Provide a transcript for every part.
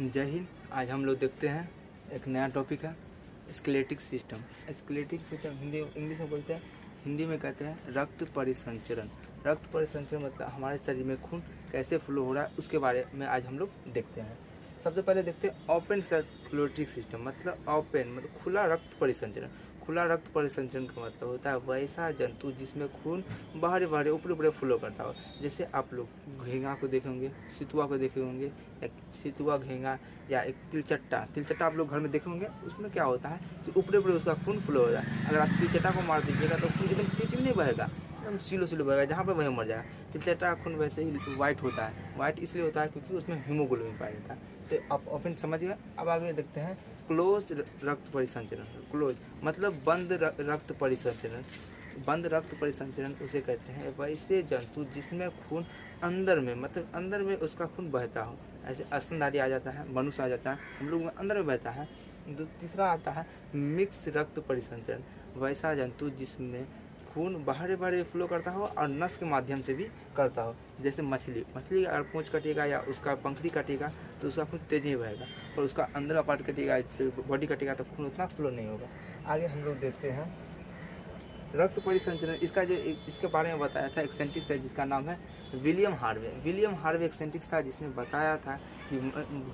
जय हिंद। आज हम लोग देखते हैं एक नया टॉपिक है स्केलेटिक सिस्टम। स्केलेटिक सिस्टम हिंदी इंग्लिश में बोलते हैं, हिंदी में कहते हैं रक्त परिसंचरण। रक्त परिसंचरण मतलब हमारे शरीर में खून कैसे फ्लो हो रहा है उसके बारे में आज हम लोग देखते हैं। सबसे पहले देखते हैं ओपन सर्कुलेटरी सिस्टम, मतलब ओपन मतलब खुला रक्त परिसंचरण। खुला रक्त परिसंचरण का मतलब होता है वैसा जंतु जिसमें खून बाहर बाहर ऊपर ऊपर फ्लो करता हो। जैसे आप लोग घींगा को देखे होंगे, सितुआ को देखे होंगे, एक सितुआ घींगा या एक तिलचट्टा आप लोग घर में देखे होंगे। उसमें क्या होता है कि ऊपर ऊपर उसका खून फ्लो हो रहा है। अगर आप तिलचट्टा को मार दीजिएगा तो खून एकदम तेजी नहीं बहेगा, एकदम स्लो स्लो बहेगा, जहाँ पर वहीं मर जाएगा। तिलचट्टा का खून वैसे ही वाइट होता है। वाइट इसलिए होता है क्योंकि उसमें हीमोग्लोबिन पाया जाता है। तो आप ओपन समझिए। अब आगे देखते हैं क्लोज रक्त परिसंचरण। क्लोज मतलब बंद रक्त परिसंचरण। बंद रक्त परिसंचरण उसे कहते हैं वैसे जंतु जिसमें खून अंदर में, मतलब अंदर में उसका खून बहता हो। ऐसे स्तनधारी आ जाता है, मनुष्य आ जाता है, हम लोग में अंदर में बहता है। तीसरा आता है मिक्स रक्त परिसंचरण। वैसा जंतु जिसमें खून बाहर बाहर फ्लो करता हो और नस के माध्यम से भी करता हो। जैसे मछली अगर पूँछ कटेगा या उसका पंखुड़ी कटेगा तो उसका खून तेज ही बहेगा, और उसका अंदर का पार्ट कटेगा, जैसे बॉडी कटेगा तो खून उतना फ्लो नहीं होगा। आगे हम लोग देखते हैं रक्त परिसंचरण। इसका जो इसके बारे में बताया था एक साइंटिस्ट है जिसका नाम है विलियम हार्वे। विलियम हार्वे एक साइंटिस्ट था जिसने बताया था कि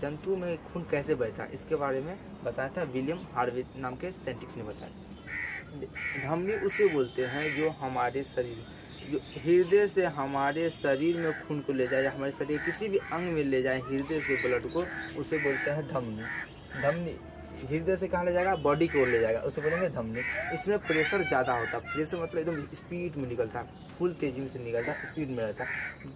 जंतु में खून कैसे बहता है। इसके बारे में बताया था विलियम हार्वे नाम के साइंटिस्ट ने बताया। धमनी उसे बोलते हैं जो हमारे शरीर, जो हृदय से हमारे शरीर में खून को ले जाए या हमारे शरीर किसी भी अंग में ले जाए हृदय से ब्लड को, उसे बोलते हैं धमनी। धमनी हृदय से कहाँ ले जाएगा, बॉडी की ओर ले जाएगा, उसे बोलेंगे धमनी। इसमें प्रेशर ज़्यादा होता है। प्रेशर मतलब एकदम स्पीड में निकलता है, फुल तेजी में से निकलता है, स्पीड में रहता है,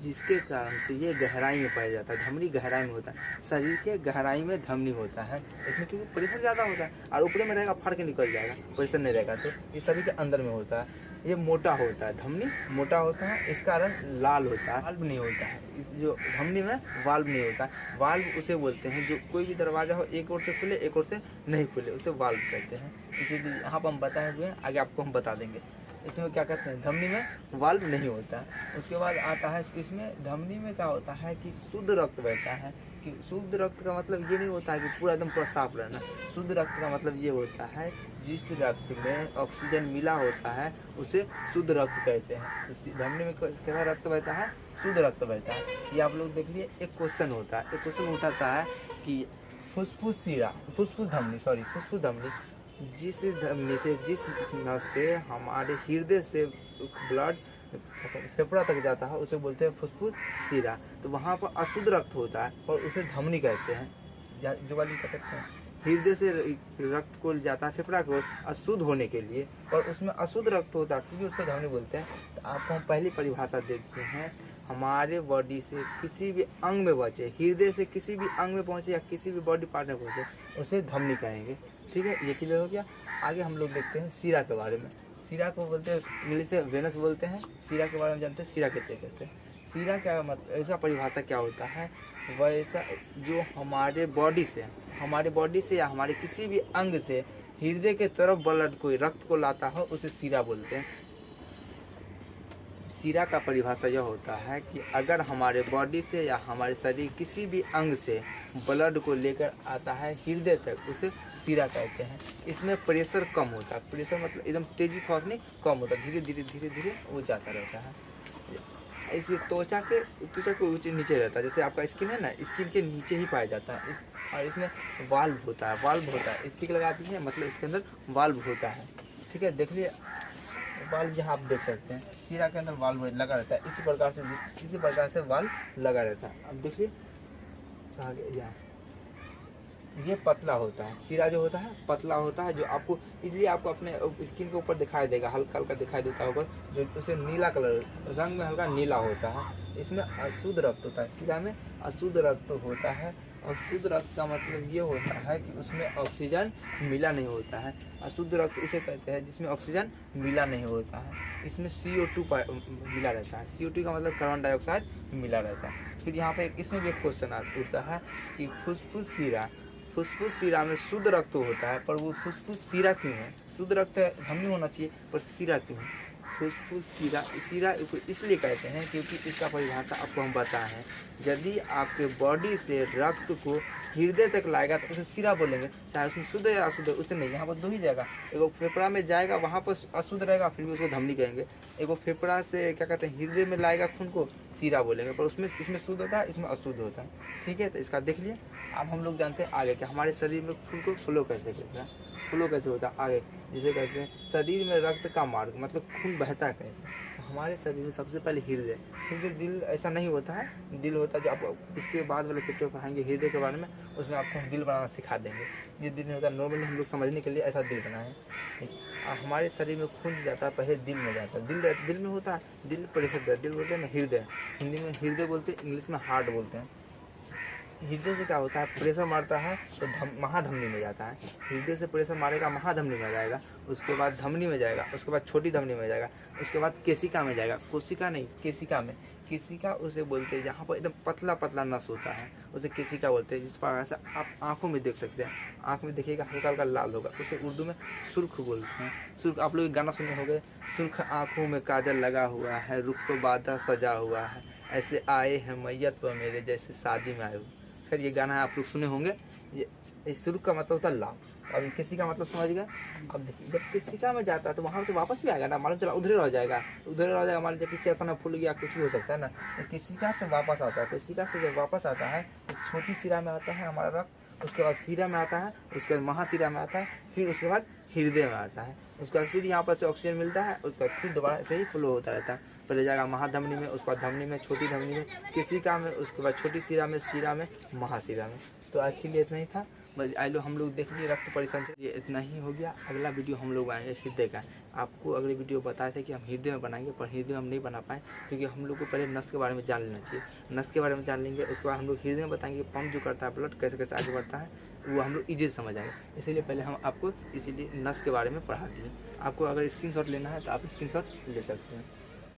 जिसके कारण से ये गहराई में पाया जाता है। धमनी गहराई में होता है, शरीर के गहराई में धमनी होता है। इसमें क्योंकि प्रेशर ज़्यादा होता है और ऊपर में रहेगा फाड़ के निकल जाएगा, प्रेशर नहीं रहेगा तो ये शरीर के अंदर में होता है। ये मोटा होता है, धमनी मोटा होता है, इस कारण लाल होता है, वाल्व नहीं होता है। इस जो धमनी में वाल्व नहीं होता है। वाल्व उसे बोलते हैं जो कोई भी दरवाजा हो एक ओर से खुले एक ओर से नहीं खुले, उसे वाल्व कहते हैं। इसीलिए यहाँ पर हम बताए हुए हैं, आगे आपको हम बता देंगे। इसमें क्या कहते हैं, धमनी में वाल्व नहीं होता है। उसके बाद आता है इसमें धमनी में क्या होता है कि शुद्ध रक्त बहता है। कि शुद्ध रक्त का मतलब ये नहीं होता है कि पूरा एकदम पूरा साफ रहना। शुद्ध रक्त का मतलब ये होता है जिस रक्त में ऑक्सीजन मिला होता है उसे शुद्ध रक्त कहते हैं। तो धमनी में कैसा रक्त बहता है, शुद्ध रक्त बहता है। ये आप लोग देख लिए। एक क्वेश्चन होता है, एक क्वेश्चन उठाता है कि फुसफुस धमनी, जिस धमनी से, जिस नस से हमारे हृदय से ब्लड फेफड़ा तक जाता है उसे बोलते हैं फुसफुस शिरा। तो वहाँ पर अशुद्ध रक्त होता है और उसे धमनी कहते हैं। जो वाली क्या कहते हैं, हृदय से रक्त को जाता है फेफड़ा को अशुद्ध होने के लिए, और उसमें अशुद्ध रक्त होता है क्योंकि उसको धमनी बोलते हैं। तो आपको हम पहली परिभाषा देते हैं, हमारे बॉडी से किसी भी अंग में पहुँचे, हृदय से किसी भी अंग में पहुँचे या किसी भी बॉडी पार्ट में पहुँचे उसे धमनी कहेंगे। ठीक है, ये क्लियर हो गया। आगे हम लोग देखते हैं शिरा के बारे में। शिरा को बोलते हैं इंग्लिश से वेनस बोलते हैं। शिरा के बारे में जानते हैं, शिरा कैसे कहते हैं। शिरा क्या मतलब, ऐसा परिभाषा क्या होता है, वैसा जो हमारे बॉडी से या हमारे किसी भी अंग से हृदय के तरफ ब्लड को, रक्त को लाता हो उसे शिरा बोलते हैं। शिरा का परिभाषा यह होता है कि अगर हमारे बॉडी से या हमारे शरीर किसी भी अंग से ब्लड को लेकर आता है हृदय तक उसे शिरा कहते हैं। इसमें प्रेशर कम होता है। प्रेशर मतलब एकदम तेजी थोड़ा नहीं, कम होता है, धीरे धीरे वो जाता रहता है। इसे त्वचा के नीचे रहता है। जैसे आपका स्किन है ना, स्किन के नीचे ही पाया जाता है। और इसमें वाल्व होता है। टिक लगा दीजिए, मतलब इसके अंदर वाल्व होता है। ठीक है, देख लिए वाल्व यहाँ आप देख सकते हैं, शिरा के अंदर वाल्व लगा रहता है। इसी प्रकार से वाल्व लगा रहता है। अब देखिए आगे यहाँ ये पतला होता है। शिरा जो होता है पतला होता है, जो आपको इसलिए आपको अपने स्किन के ऊपर दिखाई देगा, हल्का हल्का दिखाई देता होगा, जो उसे नीला कलर रंग में हल्का नीला होता है। इसमें अशुद्ध रक्त होता है। शिरा में अशुद्ध रक्त होता है। और शुद्ध रक्त का मतलब ये होता है कि उसमें ऑक्सीजन मिला नहीं होता है। अशुद्ध रक्त उसे कहते हैं जिसमें ऑक्सीजन मिला नहीं होता है। इसमें CO2 मिला रहता है। CO2 का मतलब कार्बन डाइऑक्साइड मिला रहता है। फिर यहाँ पे इसमें भी एक क्वेश्चन उठता है कि फुसफुस शिरा में शुद्ध रक्त होता है, पर वो फुसफुस शिरा क्यों है? शुद्ध रक्त धमनी होना चाहिए पर शिरा क्यों है? फुसफुस शीरा शीरा इसलिए कहते हैं क्योंकि इसका परिभाषा आपको हम बताए हैं। यदि आपके बॉडी से रक्त को हृदय तक लाएगा तो उसे शीरा बोलेंगे, चाहे उसमें शुद्ध या अशुद्ध उससे नहीं। यहाँ पर दो ही जाएगा, एगो फेफड़ा में जाएगा वहाँ पर अशुद्ध रहेगा फिर भी उसको धमनी कहेंगे, एगो फेफड़ा से क्या कहते हैं हृदय में लाएगा खून को शीरा बोलेंगे, पर उसमें इसमें शुद्ध होता है इसमें अशुद्ध होता है। ठीक है, तो इसका देख लिए। अब हम लोग जानते हैं आगे कि हमारे शरीर में खून को फ्लो कैसे करता है, फ्लो कैसे होता है आगे, जिसे कहते हैं शरीर में रक्त का मार्ग, मतलब खून बहता है कैसे। तो हमारे शरीर में सबसे पहले हृदय, क्योंकि दिल ऐसा नहीं होता है, दिल होता है जो आप इसके बाद वाले चैप्टर पढ़ाएंगे हृदय के बारे में, उसमें आपको हम दिल बनाना सिखा देंगे। ये दिल नहीं होता, नॉर्मली हम लोग समझने के लिए ऐसा दिल बना है। हमारे शरीर में खून जाता है पहले दिल में जाता है, दिल में होता है, दिल प्रेशर, दिल बोलते हैं ना हृदय, हिंदी में हृदय बोलते हैं, इंग्लिश में हार्ट बोलते हैं। हृदय से क्या होता है, प्रेशर मारता है तो महाधमनी में जाता है, हृदय से प्रेशर मारेगा महाधमनी में जाएगा, उसके बाद धमनी में जाएगा, उसके बाद छोटी धमनी में जाएगा, उसके बाद केशिका में जाएगा, कोशिका नहीं केशिका में, केशिका उसे बोलते हैं जहाँ पर एकदम पतला पतला नस होता है उसे केशिका बोलते हैं। जिस पर ऐसा आप आँखों में देख सकते हैं, आँख में देखिएगा हल्का हल्का लाल होगा, उसे उर्दू में सुर्ख बोलते हैं। सुर्ख आप लोग गाना सुने होंगे, सुर्ख आँखों में काजल लगा हुआ है, रुख पे बादल सजा हुआ है, ऐसे आए हैं मैयत पर मेरे जैसे शादी में आए हो। खैर ये गाना आप लोग सुने होंगे। ये सुर्ख का मतलब होता है लाल, अब केशिका मतलब समझ गए। अब देखिए जब केशिका में जाता है तो वहाँ से वापस भी आएगा ना, मालूम चला उधर रह जाएगा, उधर रह जाएगा, मान लीजिए किसी ऐसा फूल गया कुछ भी हो सकता है ना, तो केशिका से वापस आता है, केशिका से जब वापस आता है तो छोटी शिरा में आता है हमारा रक्त, उसके बाद शिरा में आता है, उसके बाद महाशिरा में आता है, फिर उसके बाद हृदय में आता है, उसके बाद फिर यहाँ पर से ऑक्सीजन मिलता है, उसके बाद फिर दोबारा ऐसे ही फ्लो होता रहता है। पहले जाएगा महाधमनी में, उसके बाद धमनी में, छोटी धमनी में, केशिका में, उसके बाद छोटी शिरा में, महाशिरा में। तो आज के लिए इतना ही था, बस आई लो हम लोग देख लिए रक्त परिसंचरण, ये इतना ही हो गया। अगला वीडियो हम लोग बनाएंगे हृदय का। आपको अगले वीडियो बताए थे कि हम हृदय में बनाएंगे, पर हृदय में हम नहीं बना पाए क्योंकि हम लोग को पहले नस के बारे में जान लेना चाहिए। नस के बारे में जान लेंगे, उसके बाद हम लोग हृदय में बताएंगे पंप जो करता है ब्लड कैसे कैसे आगे बढ़ता है, वो हम लोग इजी समझ आएंगे। इसीलिए पहले हम आपको इसीलिए नस के बारे में पढ़ा दिए। आपको अगर स्क्रीनशॉट लेना है तो आप स्क्रीनशॉट ले सकते हैं।